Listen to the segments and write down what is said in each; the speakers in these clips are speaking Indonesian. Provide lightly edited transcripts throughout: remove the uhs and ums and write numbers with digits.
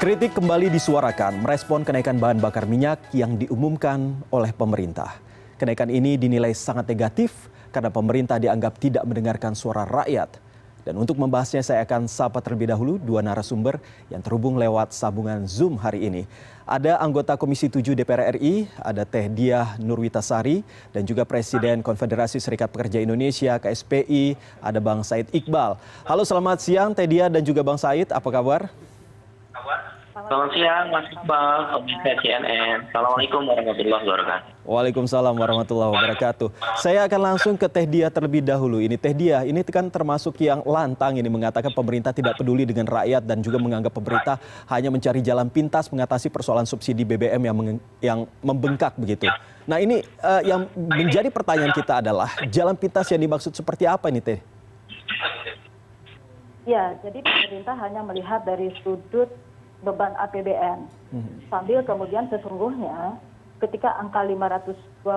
Kritik kembali disuarakan merespon kenaikan bahan bakar minyak yang diumumkan oleh pemerintah. Kenaikan ini dinilai sangat negatif karena pemerintah dianggap tidak mendengarkan suara rakyat. Dan untuk membahasnya saya akan sapa terlebih dahulu dua narasumber yang terhubung lewat sambungan Zoom hari ini. Ada anggota Komisi 7 DPR RI, ada Teh Diah Nurwitasari, dan juga Presiden Konfederasi Serikat Pekerja Indonesia KSPI, ada Bang Said Iqbal. Halo, selamat siang Teh Diah dan juga Bang Said, apa kabar? Selamat siang Mas Iqbal, pemirsa CNN. Assalamualaikum warahmatullahi wabarakatuh. Waalaikumsalam warahmatullahi wabarakatuh. Saya akan langsung ke Teh Diah terlebih dahulu. Ini Teh Diah, ini kan termasuk yang lantang ini mengatakan pemerintah tidak peduli dengan rakyat dan juga menganggap pemerintah hanya mencari jalan pintas mengatasi persoalan subsidi BBM yang membengkak begitu. Nah ini yang menjadi pertanyaan kita adalah jalan pintas yang dimaksud seperti apa ini Teh? Ya, jadi pemerintah hanya melihat dari sudut beban APBN. Sambil kemudian sesungguhnya ketika angka 502,4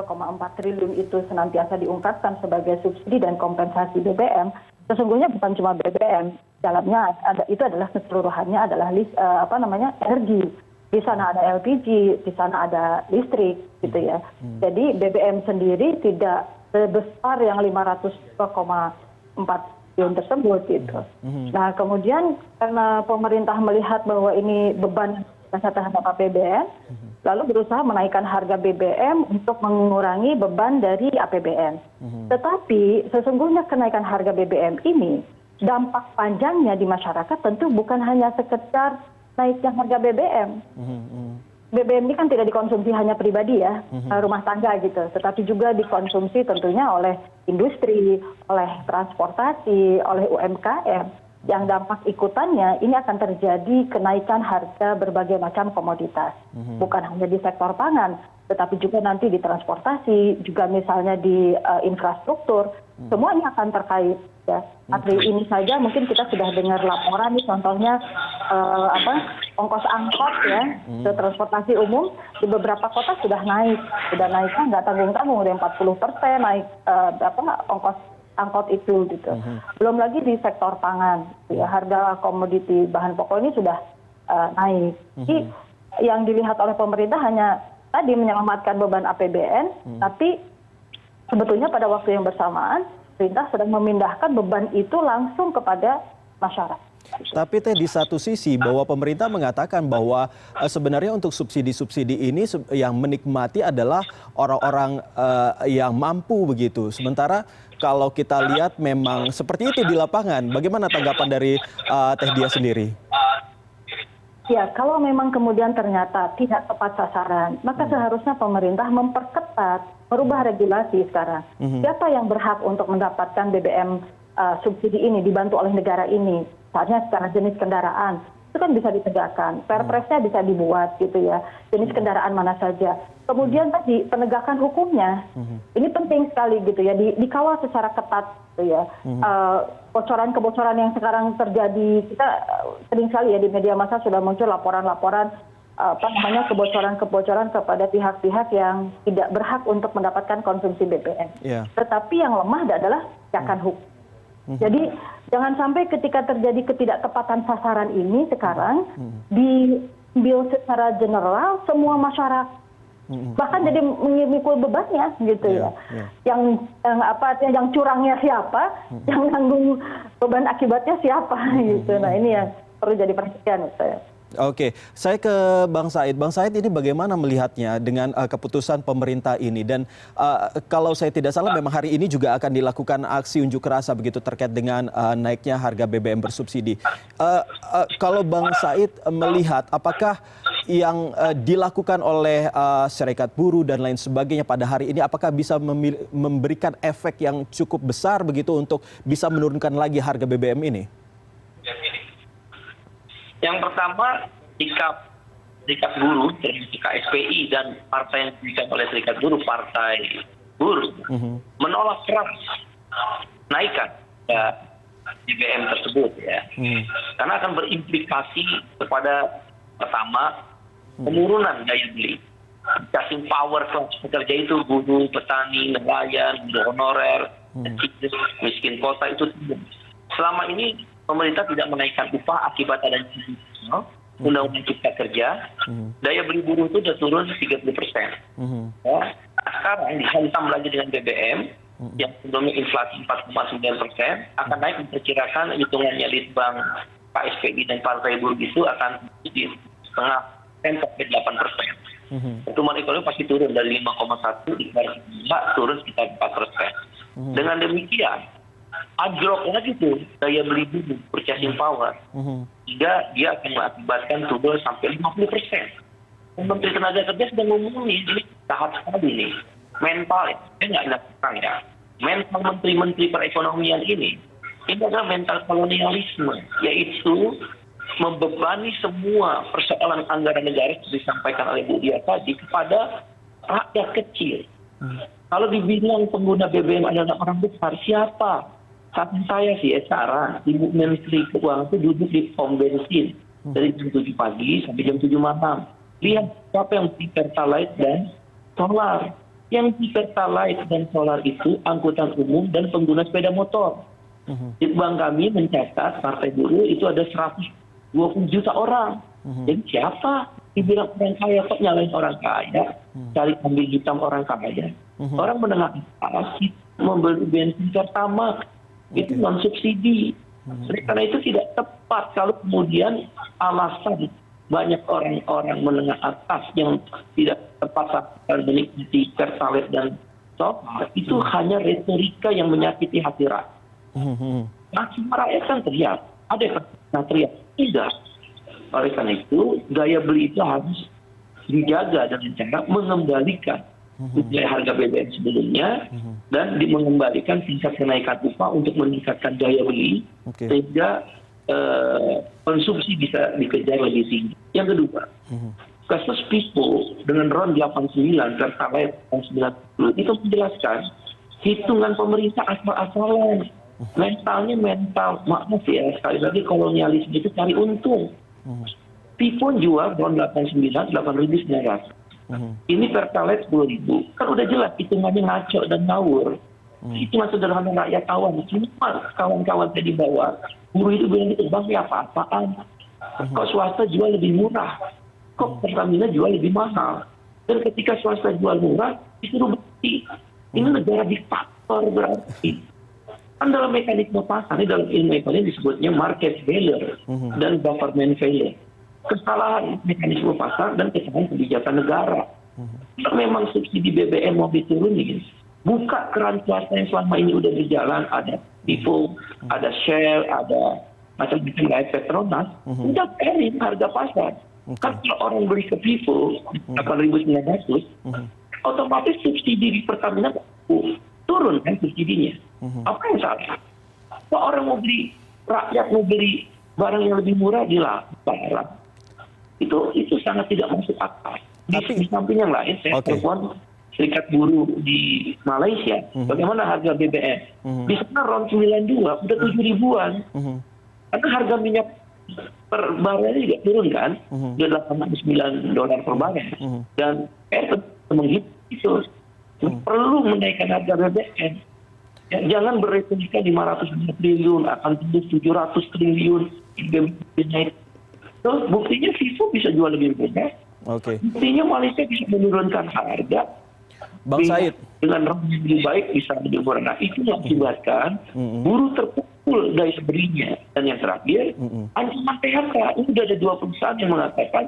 triliun itu senantiasa diungkapkan sebagai subsidi dan kompensasi BBM, sesungguhnya bukan cuma BBM, dalamnya itu adalah keseluruhannya adalah energi. Di sana ada LPG, di sana ada listrik gitu ya. Jadi BBM sendiri tidak sebesar yang 502,4 tersebut gitu. Nah kemudian karena pemerintah melihat bahwa ini beban terhadap APBN, lalu berusaha menaikkan harga BBM untuk mengurangi beban dari APBN. Tetapi sesungguhnya kenaikan harga BBM ini dampak panjangnya di masyarakat tentu bukan hanya sekedar naiknya harga BBM. BBM ini kan tidak dikonsumsi hanya pribadi ya, rumah tangga gitu, tetapi juga dikonsumsi tentunya oleh industri, oleh transportasi, oleh UMKM. Yang dampak ikutannya ini akan terjadi kenaikan harga berbagai macam komoditas. Bukan hanya di sektor pangan, tetapi juga nanti di transportasi, juga misalnya di infrastruktur, semua ini akan terkait. Ya, hari ini saja mungkin kita sudah dengar laporan nih, contohnya ongkos angkot ya ke transportasi umum di beberapa kota sudah naiknya nggak tanggung-tanggung, udah 40% naik ongkos angkot itu gitu. Belum lagi di sektor pangan, ya, harga komoditi bahan pokok ini sudah naik. Jadi yang dilihat oleh pemerintah hanya tadi menyelamatkan beban APBN, tapi sebetulnya pada waktu yang bersamaan pemerintah sedang memindahkan beban itu langsung kepada masyarakat. Tapi Teh, di satu sisi bahwa pemerintah mengatakan bahwa sebenarnya untuk subsidi-subsidi ini yang menikmati adalah orang-orang yang mampu begitu. Sementara kalau kita lihat memang seperti itu di lapangan. Bagaimana tanggapan dari Teh Diah sendiri? Ya, kalau memang kemudian ternyata tidak tepat sasaran, maka seharusnya pemerintah memperketat, merubah regulasi sekarang. Siapa yang berhak untuk mendapatkan BBM subsidi ini dibantu oleh negara ini? Misalnya secara jenis kendaraan, itu kan bisa ditegakkan. Perpresnya bisa dibuat gitu ya, jenis kendaraan mana saja. Kemudian tadi penegakan hukumnya, ini penting sekali gitu ya, dikawal secara ketat gitu ya. Kebocoran-kebocoran yang sekarang terjadi, kita sering sekali ya di media massa sudah muncul laporan-laporan kebocoran-kebocoran kepada pihak-pihak yang tidak berhak untuk mendapatkan konsumsi BBM. Tetapi yang lemah adalah penegakan hukum. Jadi jangan sampai ketika terjadi ketidaktepatan sasaran ini sekarang diambil secara general semua masyarakat, bahkan jadi memikul bebannya gitu ya. Yang curangnya siapa, yang nanggung beban akibatnya siapa gitu. Nah ini yang perlu jadi perhatian saya. Oke, saya ke Bang Said. Bang Said, ini bagaimana melihatnya dengan keputusan pemerintah ini? Dan kalau saya tidak salah memang hari ini juga akan dilakukan aksi unjuk rasa begitu terkait dengan naiknya harga BBM bersubsidi. Kalau Bang Said melihat apakah yang dilakukan oleh serikat buruh dan lain sebagainya pada hari ini apakah bisa memberikan efek yang cukup besar begitu untuk bisa menurunkan lagi harga BBM ini? Yang pertama, serikat buruh, termasuk KSPI dan partai yang diberikan oleh serikat buruh, partai buruh, menolak keras naikkan BBM tersebut ya. Karena akan berimplikasi kepada pertama, penurunan daya beli. Purchasing power kelas pekerja itu buruh, petani, nelayan, buruh honorer, miskin kota itu. Selama ini pemerintah tidak menaikkan upah akibat adanya Undang-Undang Cipta Kerja, daya beli buruh itu sudah turun 30%. Ya. Sekarang dihantam lagi dengan BBM, yang sebelumnya inflasi 4,9%, akan naik diperkirakan hitungannya Litbang, KSPI dan Partai Buruh itu akan di setengah sampai 8%. Pertumbuhan ekonomi pasti turun dari 5,1 di kuartal 2 turun sekitar 4%. Dengan demikian, anjlok lagi tuh daya beli buruh, purchasing power, sehingga dia akan mengakibatkan turun sampai 50%. Menteri Tenaga Kerja sudah ngomong nih, ini tahap sekali nih, mental ya, saya nggak ingat sekarang ya, mental menteri-menteri perekonomian ini adalah mental kolonialisme, yaitu membebani semua persoalan anggaran negara yang disampaikan oleh Bu Dia tadi kepada rakyat kecil. Kalau dibilang pengguna BBM adalah orang besar, siapa? Saat saya sih, Sarah, Ibu Menteri Keuangan itu duduk di pom bensin dari jam 7 pagi sampai jam 7 malam. Lihat siapa yang beli Pertalite dan solar. Yang beli Pertalite dan solar itu angkutan umum dan pengguna sepeda motor. Bank kami mencatat Partai Buruh itu ada 120 juta orang. Jadi siapa dibilang orang kaya kok nyalain orang kaya, cari kambing hitam orang kaya. Orang menengah atas membeli bensin Pertamax itu non subsidi. Karena itu tidak tepat kalau kemudian alasan banyak orang-orang menengah atas yang tidak tepat saat menikmati Pertalite dan solar itu hanya retorika yang menyakiti hati rakyat. Nah, semua rakyat kan teriak, ada yang teriak, tidak. Oleh karena itu, daya beli itu harus dijaga dengan cara mengembalikan harga BBM sebelumnya dan mengembalikan tingkat kenaikan upah untuk meningkatkan daya beli sehingga konsumsi bisa dikejar lebih tinggi. Yang kedua, kasus Pipo dengan RON 89 Pertalite tahun 90 itu menjelaskan hitungan pemerintah asal-asalan. Mentalnya mental, maaf ya, sekali lagi kolonialisme itu cari untung. Pipo jual RON 89 8.900. Ini Pertalite 10.000. Kan udah jelas hitungannya ngaco dan ngawur. Hitungan sederhana rakyat awam. Cuma kawan-kawan tadi bawah, buruh itu bilang itu, bang ya apa-apaan. Kok swasta jual lebih murah? Kok Pertamina jual lebih mahal? Dan ketika swasta jual murah, disuruh beli. Ini negara diktator berarti. Kan dalam mekanisme pasar, ini dalam ilmu ekonomi disebutnya market failure dan government failure. Kesalahan mekanisme pasar dan kesalahan kebijakan negara. Kalau memang subsidi BBM mau diturunin, buka keran swasta yang selama ini udah berjalan, ada Pipo, ada Shell, ada macam-macam lain Petronas, udah fairin harga pasar. Kan kalau orang beli ke Pipo 8.900, otomatis subsidi di Pertamina turun kan subsidinya. Apa yang salah? Kalau orang mau beli, rakyat mau beli barang yang lebih murah di barang, itu sangat tidak masuk akal. Di samping yang lain, saya telepon Serikat Buruh di Malaysia, bagaimana harga BBM? Di sana RON 92 udah 7.000-an. Karena harga minyak per barel juga turun kan, udah $89 per barel. Dan menghitung itu perlu menaikkan harga BBM. Ya, jangan beretorika 500 triliun akan tembus 700 triliun naik. Terus buktinya Vivo bisa jual lebih murah. Buktinya Malaysia bisa menurunkan harga. Bang Said, dengan RON yang lebih baik bisa lebih murah. Nah, itu mengakibatkan buruh terpukul dari sebelumnya. Dan yang terakhir, ancaman PHK. Ini sudah ada 2 perusahaan yang mengatakan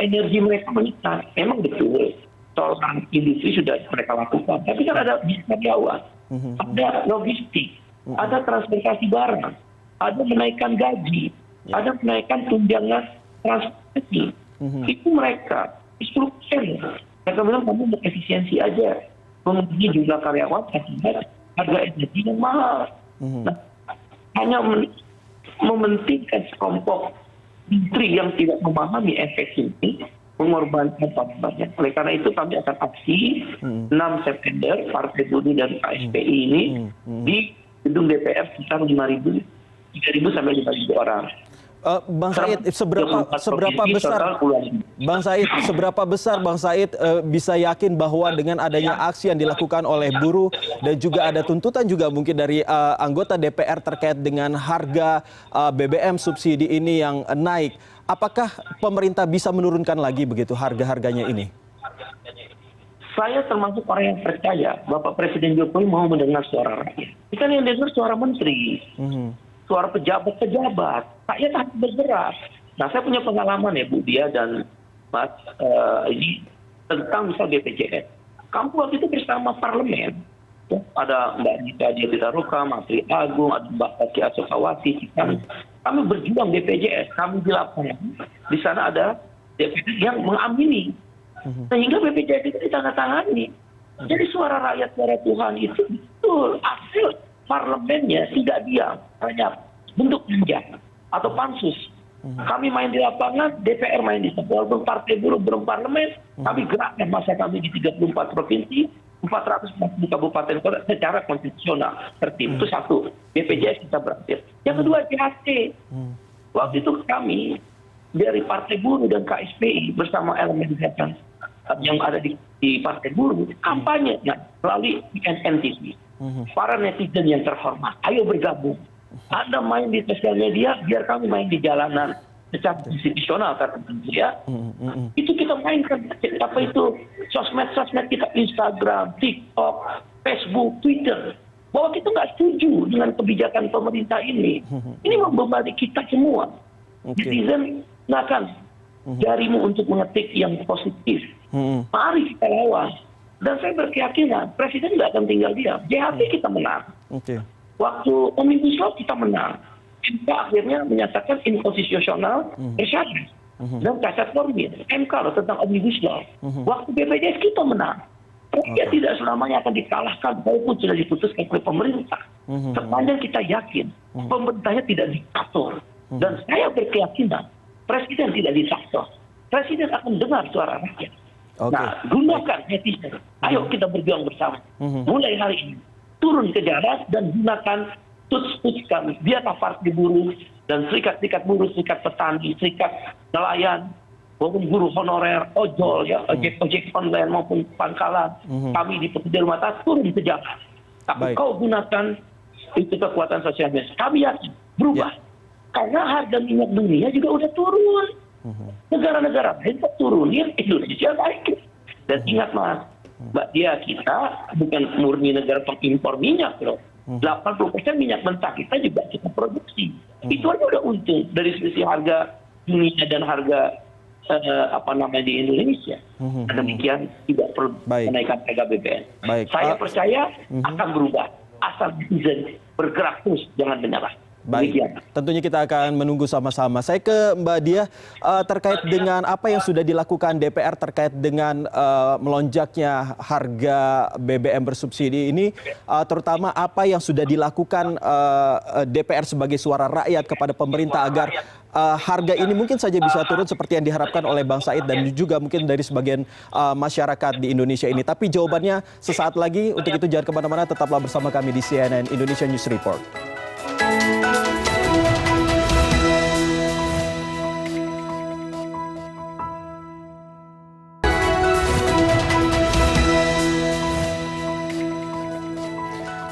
energi mereka meningkat. Memang betul. Soal industri sudah mereka lakukan. Tapi kan ada karyawan, ada logistik, ada transportasi barang, ada menaikkan gaji, ada menaikkan tunjangan transportasi. Itu mereka 10%. Mereka bilang kamu efisiensi aja, memenuhi jumlah karyawan akibat harga energi yang mahal. Nah, hanya mementingkan sekelompok menteri yang tidak memahami efek ini, mengorbankan banyak. Oleh karena itu kami akan aksi 6 September Partai Buruh dan KSPI ini di gedung DPR sekitar 3.000 sampai 5.000 orang. Bang Said, seberapa besar Bang Said, bisa yakin bahwa dengan adanya aksi yang dilakukan oleh buruh dan juga ada tuntutan juga mungkin dari anggota DPR terkait dengan harga BBM subsidi ini yang naik, apakah pemerintah bisa menurunkan lagi begitu harga-harganya ini? Saya termasuk orang yang percaya Bapak Presiden Jokowi mau mendengar suara rakyat. Kita yang dengar suara menteri, suara pejabat-pejabat. Rakyat harus bergerak. Nah, saya punya pengalaman ya Bu Dia dan Mas ini tentang misal BPJS. Kamu waktu itu bersama parlemen, ya, ada Mbak Dita Ditaruka, Mas Tri Agung, ada Mbak Kaki Asokawati. Kami berjuang BPJS, kami di lapangan. Di sana ada DPR yang mengamini. Sehingga BPJS itu ditandatangani. Jadi suara rakyat, suara Tuhan itu betul hasil parlemennya tidak diam, hanya bentuk penjara atau pansus. Kami main di lapangan, DPR main di sana. Walaupun partai buruh belum parlemen, kami gerakkan masa kami di 34 provinsi, 440 kabupaten kota secara konstitusional tertib. Itu satu, BPJS kita berhasil. Yang kedua, JHT. Waktu itu kami dari partai buruh dan KSPI bersama elemen kesehatan yang ada di partai buruh, kampanye melalui NNTV. Para netizen yang terhormat, ayo bergabung. Anda main di sosial media, biar kami main di jalanan secara institusional tertentu ya. Itu kita mainkan apa itu sosmed kita, Instagram, TikTok, Facebook, Twitter. Bahwa kita nggak setuju dengan kebijakan pemerintah ini. Ini membebani kita semua. Netizen gunakan jarimu untuk mengetik yang positif. Mari kita lawan. Dan saya berkeyakinan Presiden nggak akan tinggal diam. JHT kita menang. Waktu Omnibus Law kita menang. MK akhirnya menyatakan inkonstitusional bersyarat dan cacat formil. MK loh tentang Omnibus Law. Waktu BPJS kita menang. Rakyat tidak selamanya akan dikalahkan walaupun sudah diputuskan oleh pemerintah. Sepanjang kita yakin pemerintahnya tidak diktator. Dan saya berkeyakinan Presiden tidak diktator. Presiden akan dengar suara rakyat. Nah, gunakan netizen. Ayo kita berjuang bersama. Mulai hari ini turun ke jalan dan gunakan tuts kami. Biarlah partai buruh dan serikat-serikat buruh, serikat petani, serikat nelayan, maupun buruh honorer, ojol, ya, ojek online maupun pangkalan. Kami di pekerja rumah tangga turun ke jalan. Tapi kau gunakan itu kekuatan sosial media. Kami yakin berubah. Karena harga minyak dunia juga udah turun. Negara-negara lain turunin, Indonesia naik. Dan ingat Mas, Mbak Dia, kita bukan murni negara pengimpor minyak loh. 80% minyak mentah kita juga kita produksi. Itu aja udah untung dari sisi harga dunia dan harga di Indonesia. Demikian tidak perlu menaikkan harga BBM. Saya percaya akan berubah. Asal netizen bergerak terus, jangan menyerah. Baik, tentunya kita akan menunggu sama-sama. Saya ke Mbak Dia, terkait dengan apa yang sudah dilakukan DPR terkait dengan melonjaknya harga BBM bersubsidi ini, terutama apa yang sudah dilakukan DPR sebagai suara rakyat kepada pemerintah agar harga ini mungkin saja bisa turun seperti yang diharapkan oleh Bang Said dan juga mungkin dari sebagian masyarakat di Indonesia ini. Tapi jawabannya sesaat lagi. Untuk itu jangan kemana-mana, tetaplah bersama kami di CNN Indonesia News Report.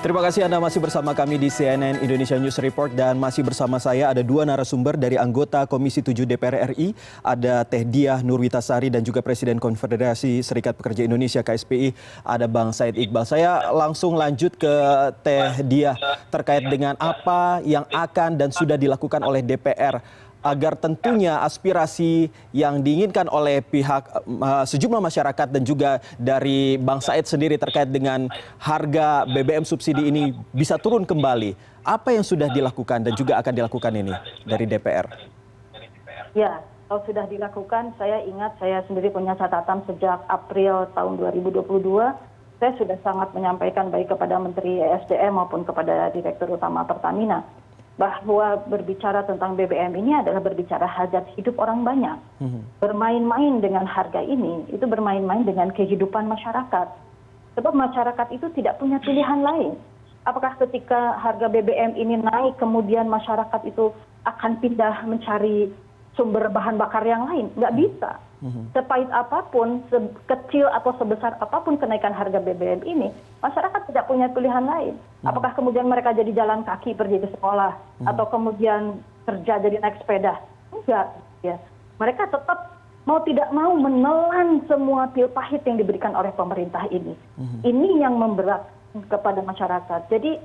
Terima kasih Anda masih bersama kami di CNN Indonesia News Report dan masih bersama saya ada dua narasumber dari anggota Komisi 7 DPR RI, ada Teh Diah Nurwitasari dan juga Presiden Konfederasi Serikat Pekerja Indonesia KSPI, ada Bang Said Iqbal. Saya langsung lanjut ke Teh Diah terkait dengan apa yang akan dan sudah dilakukan oleh DPR agar tentunya aspirasi yang diinginkan oleh pihak sejumlah masyarakat dan juga dari Bang Said sendiri terkait dengan harga BBM subsidi ini bisa turun kembali. Apa yang sudah dilakukan dan juga akan dilakukan ini dari DPR? Ya, kalau sudah dilakukan, saya ingat saya sendiri punya catatan sejak April tahun 2022. Saya sudah sangat menyampaikan baik kepada Menteri ESDM maupun kepada Direktur Utama Pertamina bahwa berbicara tentang BBM ini adalah berbicara hajat hidup orang banyak. Bermain-main dengan harga ini, itu bermain-main dengan kehidupan masyarakat. Sebab masyarakat itu tidak punya pilihan lain. apakah ketika harga BBM ini naik kemudian masyarakat itu akan pindah mencari sumber bahan bakar yang lain? Nggak bisa. Sepahit apapun, sekecil atau sebesar apapun kenaikan harga BBM ini, masyarakat tidak punya pilihan lain. Apakah kemudian mereka jadi jalan kaki pergi ke sekolah, atau kemudian kerja jadi naik sepeda? Enggak. Ya. Mereka tetap mau tidak mau menelan semua pil pahit yang diberikan oleh pemerintah ini. Ini yang memberat kepada masyarakat. Jadi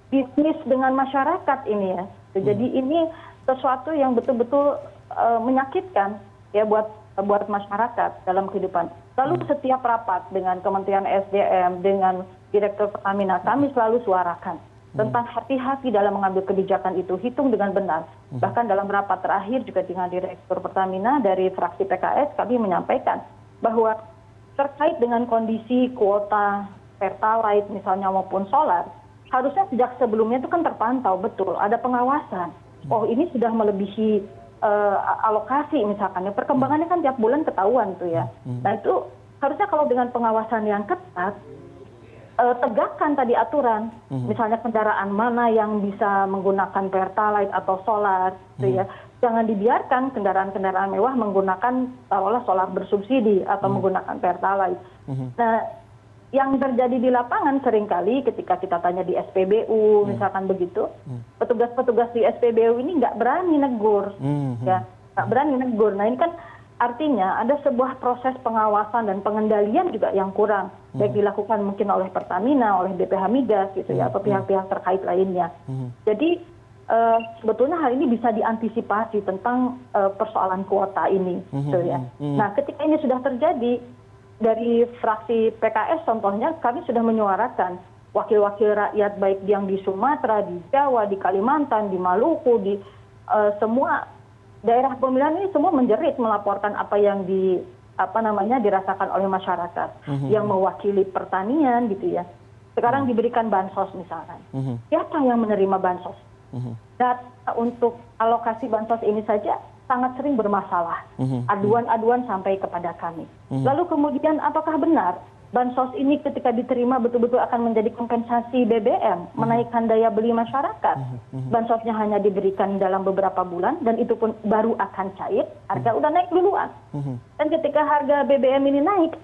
bisnis dengan masyarakat ini ya. Jadi ini sesuatu yang betul-betul menyakitkan ya buat masyarakat dalam kehidupan. Lalu setiap rapat dengan Kementerian SDM, dengan Direktur Pertamina, kami selalu suarakan tentang hati-hati dalam mengambil kebijakan itu, hitung dengan benar. Bahkan dalam rapat terakhir juga dengan Direktur Pertamina dari fraksi PKS, kami menyampaikan bahwa terkait dengan kondisi kuota Pertalite misalnya maupun solar, harusnya sejak sebelumnya itu kan terpantau betul, ada pengawasan. Oh ini sudah melebihi alokasi misalkan, ya perkembangannya kan tiap bulan ketahuan tuh ya. Nah itu harusnya kalau dengan pengawasan yang ketat, tegakkan tadi aturan, misalnya kendaraan mana yang bisa menggunakan Pertalite atau solar, gitu ya. Jangan dibiarkan kendaraan-kendaraan mewah menggunakan taruhlah solar bersubsidi atau menggunakan Pertalite. Nah, yang terjadi di lapangan seringkali ketika kita tanya di SPBU, misalkan begitu, petugas-petugas di SPBU ini nggak berani negur, ya, nggak berani negur. Nah ini kan artinya ada sebuah proses pengawasan dan pengendalian juga yang kurang, baik dilakukan mungkin oleh Pertamina, oleh BPH Migas gitu ya, atau pihak-pihak terkait lainnya. Jadi sebetulnya hal ini bisa diantisipasi tentang persoalan kuota ini, gitu ya. Nah ketika ini sudah terjadi, dari fraksi PKS contohnya kami sudah menyuarakan wakil-wakil rakyat baik yang di Sumatera, di Jawa, di Kalimantan, di Maluku, di semua daerah pemilihan ini semua menjerit melaporkan apa yang dirasakan oleh masyarakat yang mewakili pertanian gitu ya. Sekarang diberikan bansos misalkan. Siapa yang menerima bansos? Data untuk alokasi bansos ini saja sangat sering bermasalah. Aduan-aduan sampai kepada kami. Lalu kemudian apakah benar bansos ini ketika diterima betul-betul akan menjadi kompensasi BBM, menaikkan daya beli masyarakat? Bansosnya hanya diberikan dalam beberapa bulan dan itu pun baru akan cair, harga udah naik duluan. Dan ketika harga BBM ini naik,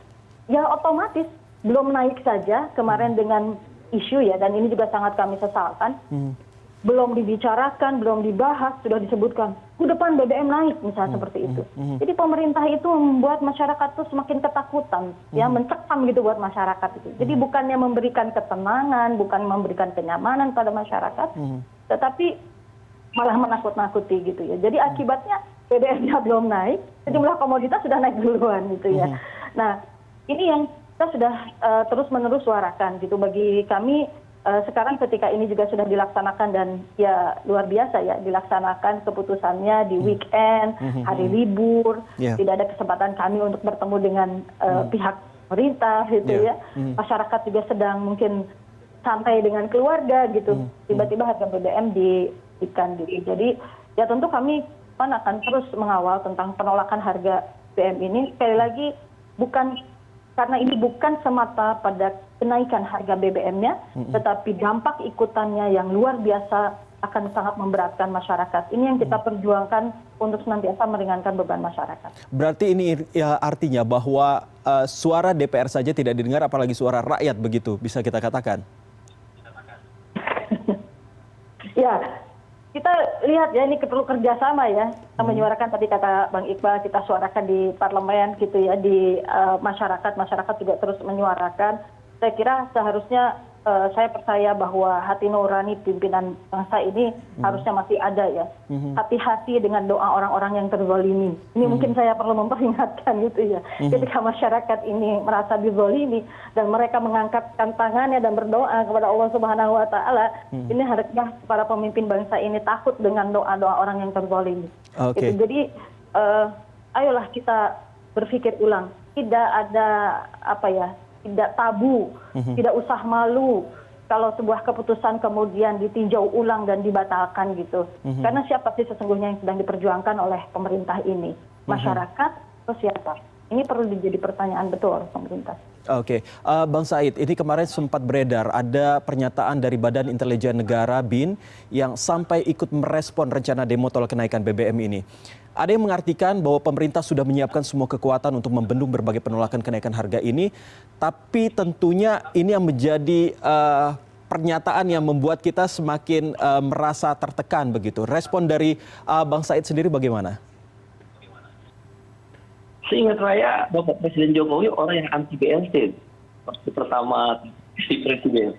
ya otomatis belum naik saja kemarin dengan isu ya, dan ini juga sangat kami sesalkan. Belum dibicarakan, belum dibahas, sudah disebutkan ke depan BBM naik misalnya seperti itu. Jadi pemerintah itu membuat masyarakat itu semakin ketakutan, ya mencekam gitu buat masyarakat itu. Jadi bukannya memberikan ketenangan, bukan memberikan kenyamanan pada masyarakat, tetapi malah menakut-nakuti gitu ya. Jadi akibatnya BBM-nya belum naik, sejumlah komoditas sudah naik duluan gitu ya. Nah ini yang kita sudah terus-menerus suarakan gitu. Bagi kami sekarang ketika ini juga sudah dilaksanakan dan ya luar biasa ya dilaksanakan keputusannya di weekend, hari libur, tidak ada kesempatan kami untuk bertemu dengan pihak pemerintah gitu ya. Masyarakat juga sedang mungkin santai dengan keluarga gitu. Tiba-tiba harga BBM dinaikkan gitu. Jadi ya tentu kami akan terus mengawal tentang penolakan harga BBM ini. Sekali lagi karena ini bukan semata pada kenaikan harga BBM-nya, tetapi dampak ikutannya yang luar biasa akan sangat memberatkan masyarakat. Ini yang kita perjuangkan untuk senantiasa meringankan beban masyarakat. Berarti ini ya artinya bahwa suara DPR saja tidak didengar, apalagi suara rakyat begitu, bisa kita katakan? Ya, kita lihat ya ini perlu kerjasama ya. Kita menyuarakan tadi kata Bang Iqbal, kita suarakan di parlemen gitu ya, di masyarakat juga terus menyuarakan. Saya kira seharusnya saya percaya bahwa hati nurani pimpinan bangsa ini harusnya masih ada ya. Hati-hati dengan doa orang-orang yang terzolimi. Ini mungkin saya perlu memperingatkan gitu ya. Ketika masyarakat ini merasa dizolimi dan mereka mengangkatkan tangannya dan berdoa kepada Allah Subhanahu Wa Taala, ini harusnya para pemimpin bangsa ini takut dengan doa-doa orang yang terzolimi. Gitu. Jadi ayolah kita berpikir ulang. Tidak ada tidak tabu, tidak usah malu kalau sebuah keputusan kemudian ditinjau ulang dan dibatalkan gitu. Karena siapa sih sesungguhnya yang sedang diperjuangkan oleh pemerintah ini? Masyarakat atau siapa? Ini perlu jadi pertanyaan betul pemerintah. Oke, Bang Said, ini kemarin sempat beredar ada pernyataan dari Badan Intelijen Negara (BIN) yang sampai ikut merespon rencana demo tolak kenaikan BBM ini. Ada yang mengartikan bahwa pemerintah sudah menyiapkan semua kekuatan untuk membendung berbagai penolakan kenaikan harga ini, tapi tentunya ini yang menjadi pernyataan yang membuat kita semakin merasa tertekan begitu. Respon dari Bang Said sendiri bagaimana? Seingat saya, Bapak Presiden Jokowi orang yang anti BLT. Waktu pertama si Presiden.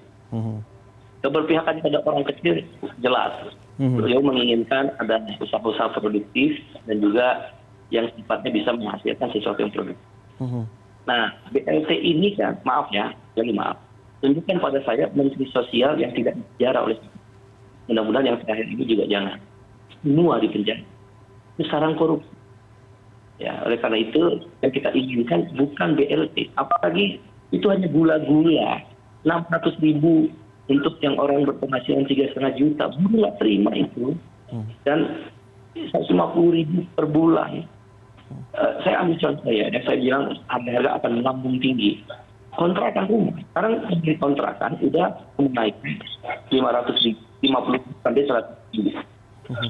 Keberpihakan pada orang kecil jelas. Beliau menginginkan ada usaha-usaha produktif dan juga yang sifatnya bisa menghasilkan sesuatu yang produktif. Nah, BLT ini kan, maaf ya, jadi maaf. Tunjukkan pada saya Menteri Sosial yang tidak dipenjara oleh mudah-mudahan yang terakhir ini juga jangan. Semua dipenjara. Itu sarang korupsi. Ya, oleh karena itu yang kita inginkan bukan BLT, apalagi itu hanya gula-gula 600.000 untuk yang orang berpenghasilan 3,5 juta, buruh nggak terima itu, dan 150.000 per bulan. Saya ambil contoh ya, dan saya bilang harga akan melambung tinggi. Kontrakan rumah, sekarang membeli kontrakan udah menaikkan 550 sampai 100.000.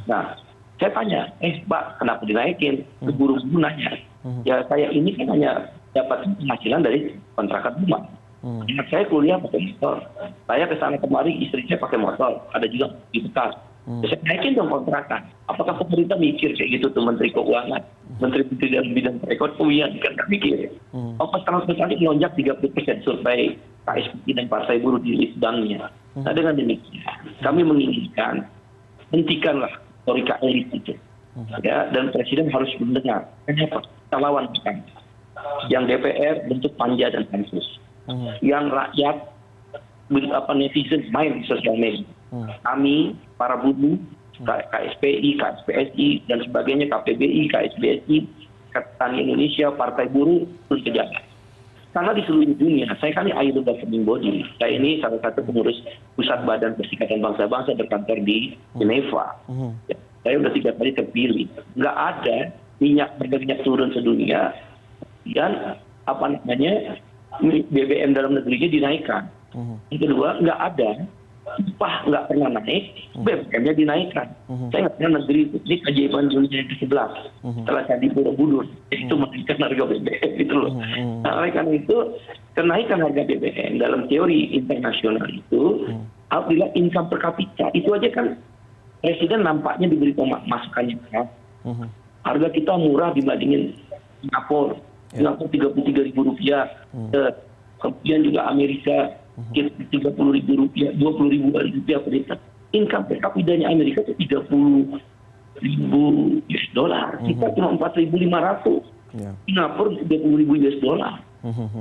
Nah, saya tanya, Mbak, kenapa dinaikin? Buru-buru nanya. Ya saya ini kan hanya dapat penghasilan dari kontrakan rumah. Anak saya kuliah pakai motor. Saya kesana kemari, istri saya pakai motor. Ada juga di bekas. Saya naikin dong kontrakan. Apakah pemerintah mikir kayak gitu tuh Menteri Keuangan, Menteri dalam bidang perekonomian kan nggak mikir. Ongkos transportasi melonjak 30% survei KSPI dan Partai Buruh di Litbangnya. Nah dengan demikian, kami menginginkan hentikanlah retorika elit itu, ya, dan Presiden harus mendengar. Kenapa? Kita lawan bukan. Yang DPR bentuk panja dan pansus, yang rakyat netizen main di sosial media. Kami para buruh, KSPI, KSPSI dan sebagainya, KPBI, KSBSI, Petani Indonesia, Partai Buruh terus berjalan. Karena di seluruh dunia, saya kan ILO governing body. Saya ini salah satu pengurus pusat Badan Perserikatan Bangsa-Bangsa berkantor di Geneva. Ya, saya sudah 3 kali terpilih. Nggak ada harga minyak turun sedunia dan BBM dalam negerinya dinaikkan. Yang kedua, nggak ada upah nggak pernah naik, BBM-nya dinaikkan. Saya nggak pernah negeri itu. Ini keajaiban dunia yang ke-11. Setelah Candi Borobudur, itu menaikkan harga BBM gitu loh. Nah, oleh karena itu, kenaikan harga BBM dalam teori internasional itu, apabila income per kapita, itu aja kan Presiden nampaknya diberi masukannya. Harga kita murah dibandingin Singapura. Singapura Rp33.000. Kemudian juga Amerika Rp30.000, Rp20.000 per liter. Income per kapitanya Amerika itu $30.000. Kita cuma $4.500. Singapura $30.000.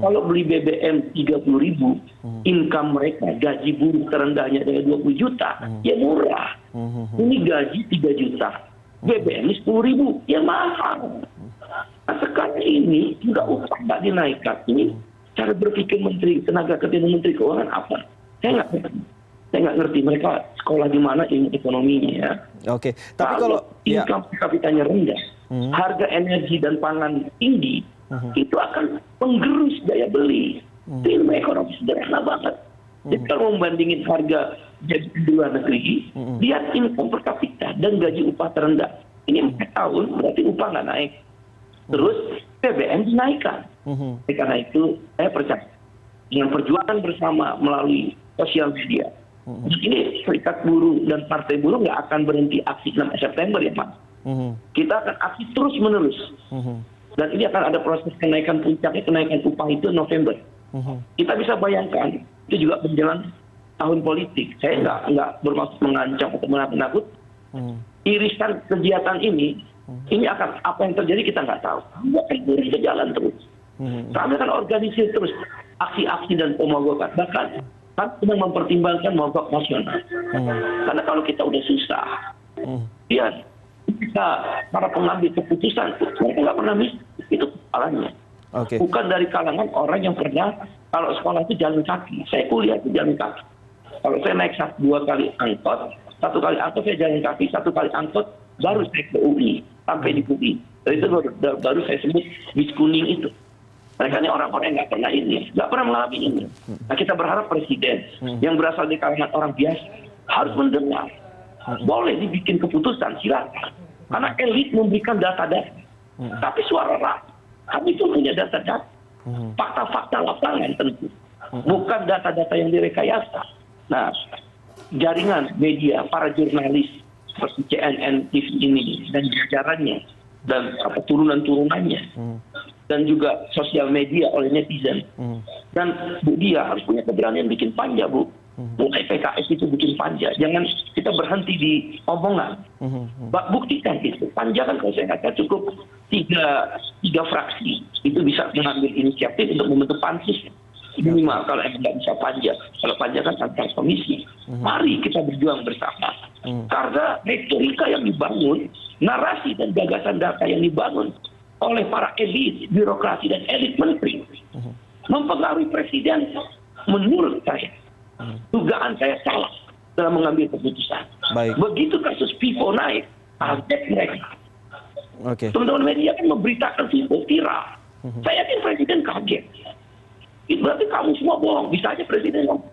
Kalau beli BBM $30.000, income mereka gaji buruh terendahnya dengan 20 juta, ya murah. Ini gaji 3 juta, BBM 10.000, ya mahal. Nah, sekarang ini nggak upah nggak dinaikkan. Ini cara berpikir Menteri Tenaga Kerja dan Menteri Keuangan apa? Saya nggak ngerti mereka sekolah di mana ilmu ekonominya ya. Oke, tapi kalau income per kapitanya rendah, harga energi dan pangan tinggi, itu akan menggerus daya beli. Itu ilmu ekonomi sederhana banget. Jadi kalau membandingin harga jadi di luar negeri, lihat income per kapita dan gaji upah terendah. Ini 4 tahun berarti upah nggak naik. Terus BBM dinaikkan. Karena itu saya percaya dengan perjuangan bersama melalui sosial media. Ini Serikat Buruh dan Partai Buruh nggak akan berhenti aksi 6 September ya Mas. Kita akan aksi terus menerus. Dan ini akan ada proses kenaikan puncaknya, kenaikan upah itu November. Kita bisa bayangkan itu juga menjelang tahun politik. Saya nggak bermaksud mengancam atau menakut. Irisan kegiatan ini akan apa yang terjadi kita nggak tahu. Akan terus jalan terus. Kami akan organisir terus aksi-aksi dan pemogokan. Bahkan kan sedang mempertimbangkan mogok nasional. Karena kalau kita udah susah, ya kita para pengambil keputusan mereka nggak pernah itu kepalanya. Bukan dari kalangan orang yang pernah kalau sekolah itu jalan kaki. Saya kuliah itu jalan kaki. Kalau saya naik 2 kali angkot, 1 kali angkot saya jalan kaki, 1 kali angkot baru saya ke UI sampai di UI. Itu baru saya sebut bis kuning itu. Mereka ini orang-orang yang nggak pernah mengalami ini. Nah, kita berharap presiden yang berasal dari kalangan orang biasa harus mendengar. Boleh dibikin keputusan, silakan. Karena elit memberikan data-data. Tapi suara rakyat, kami itu punya data-data. Fakta-fakta lapangan tentu. Bukan data-data yang direkayasa. Nah, jaringan media, para jurnalis seperti CNN, TV ini, dan jajarannya, dan turunan-turunannya, dan juga sosial media oleh netizen. Dan Bu Dia harus punya keberanian bikin panja, Bu. Mulai PKS itu bikin panja. Jangan kita berhenti di omongan. Buktikan itu. Panja kan kalau saya kata cukup tiga fraksi. Itu bisa mengambil inisiatif untuk membentuk pansus. Minimal kalau nggak bisa panja. Kalau panja kan antar komisi. Mari kita berjuang bersama. Karena retorika yang dibangun, narasi dan gagasan data yang dibangun oleh para elit, birokrasi dan elit menteri mempengaruhi presiden. Menurut saya, dugaan saya salah dalam mengambil keputusan. Baik. Begitu kasus Vivo naik, kaget mereka. Teman-teman media kan memberitakan Vivo viral. Saya yakin presiden kaget. Itu berarti kamu semua bohong. Bisa aja presiden ngomong.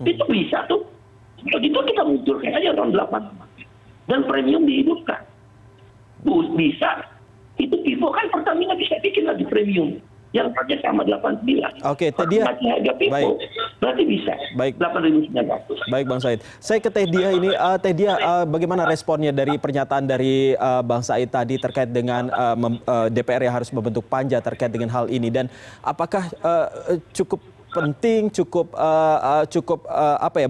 Itu bisa tuh. Kalau gitu kita munculkan aja tahun 8. Dan premium dihidupkan. Bisa. Itu Vivo kan Pertamina bisa bikin lagi premium. Yang kerja sama 89. Oke, Teh Dia. Baik. Berarti bisa. Baik. 8.900. Baik, Bang Said. Saya ke Teh Dia ini. Teh Dia, bagaimana responnya dari pernyataan dari Bang Said tadi terkait dengan DPR yang harus membentuk panja terkait dengan hal ini, dan apakah cukup penting, cukup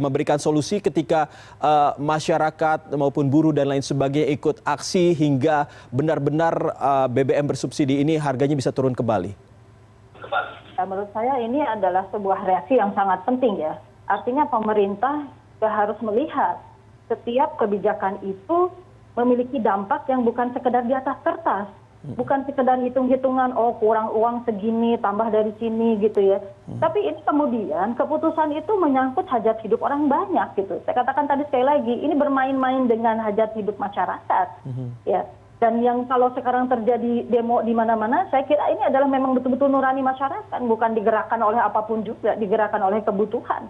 memberikan solusi ketika masyarakat maupun buruh dan lain sebagainya ikut aksi hingga benar-benar BBM bersubsidi ini harganya bisa turun kembali? Menurut saya ini adalah sebuah reaksi yang sangat penting ya. Artinya pemerintah juga harus melihat setiap kebijakan itu memiliki dampak yang bukan sekedar di atas kertas. Bukan sekedar hitung-hitungan, oh kurang uang segini, tambah dari sini gitu ya. Tapi ini kemudian keputusan itu menyangkut hajat hidup orang banyak gitu. Saya katakan tadi sekali lagi, ini bermain-main dengan hajat hidup masyarakat. Ya. Dan yang kalau sekarang terjadi demo di mana-mana, saya kira ini adalah memang betul-betul nurani masyarakat, bukan digerakkan oleh apapun juga, digerakkan oleh kebutuhan.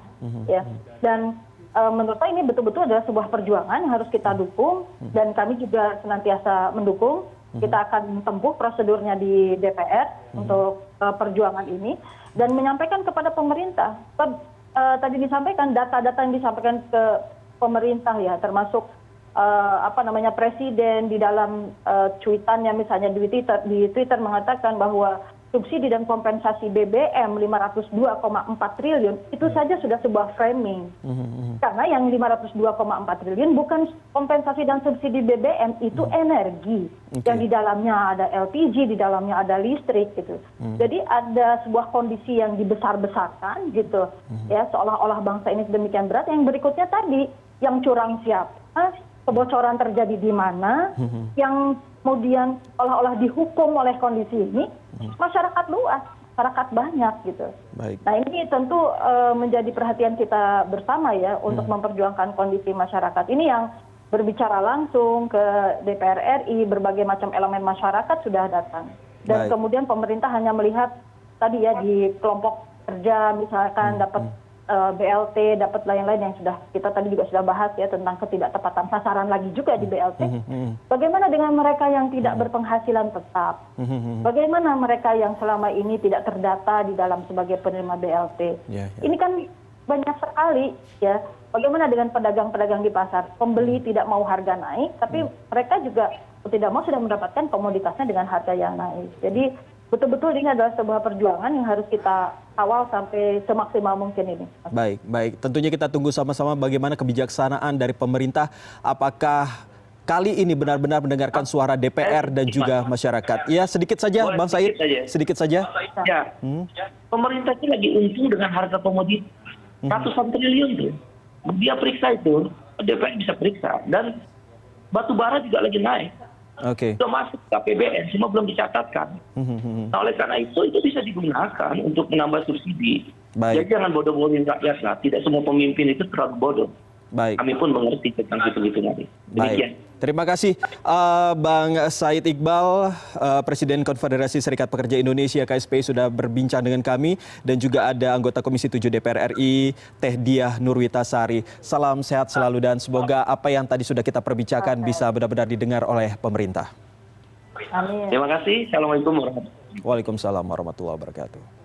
Ya. Dan menurut saya ini betul-betul adalah sebuah perjuangan yang harus kita dukung, dan kami juga senantiasa mendukung. Kita akan tempuh prosedurnya di DPR untuk perjuangan ini dan menyampaikan kepada pemerintah. Tadi disampaikan data-data yang disampaikan ke pemerintah ya, termasuk presiden di dalam cuitannya misalnya di Twitter mengatakan bahwa subsidi dan kompensasi BBM 502,4 triliun itu saja sudah sebuah framing. Karena yang 502,4 triliun bukan kompensasi dan subsidi BBM, itu energi. Yang di dalamnya ada LPG, di dalamnya ada listrik gitu. Jadi ada sebuah kondisi yang dibesar-besarkan gitu. Ya, seolah-olah bangsa ini sedemikian berat. Yang berikutnya tadi, yang curang siapa, kebocoran terjadi di mana, yang kemudian olah-olah dihukum oleh kondisi ini, masyarakat luas, masyarakat banyak gitu. Baik. Nah ini tentu menjadi perhatian kita bersama ya untuk memperjuangkan kondisi masyarakat. Ini yang berbicara langsung ke DPR RI, berbagai macam elemen masyarakat sudah datang. Dan kemudian pemerintah hanya melihat tadi ya di kelompok kerja misalkan dapat BLT, dapat lain-lain yang sudah kita tadi juga sudah bahas ya tentang ketidaktepatan sasaran lagi juga di BLT. Bagaimana dengan mereka yang tidak berpenghasilan tetap? Bagaimana mereka yang selama ini tidak terdata di dalam sebagai penerima BLT? Ini kan banyak sekali ya. Bagaimana dengan pedagang-pedagang di pasar? Pembeli tidak mau harga naik, tapi mereka juga tidak mau sudah mendapatkan komoditasnya dengan harga yang naik. Jadi betul-betul ini adalah sebuah perjuangan yang harus kita kawal sampai semaksimal mungkin ini. Baik, baik. Tentunya kita tunggu sama-sama bagaimana kebijaksanaan dari pemerintah. Apakah kali ini benar-benar mendengarkan suara DPR dan juga masyarakat? Ya, sedikit saja, Bang Said. Sedikit saja. Ya. Pemerintah itu lagi untung dengan harga komoditas. Ratusan triliun tuh. Dia periksa itu, DPR bisa periksa. Dan batu bara juga lagi naik. Sudah masuk ke APBN, semua belum dicatatkan. Nah, oleh karena itu bisa digunakan untuk menambah subsidi. Jadi jangan bodoh-bodohin rakyat lah. Tidak semua pemimpin itu terlalu bodoh. Kami pun mengerti tentang itu nanti. Demikian. Terima kasih Bang Said Iqbal, Presiden Konfederasi Serikat Pekerja Indonesia KSPI sudah berbincang dengan kami, dan juga ada anggota Komisi 7 DPR RI Teh Diah Nurwitasari. Salam sehat selalu dan semoga apa yang tadi sudah kita perbincangkan bisa benar-benar didengar oleh pemerintah. Amin. Terima kasih. Assalamualaikum warahmatullahi wabarakatuh. Waalaikumsalam warahmatullahi wabarakatuh.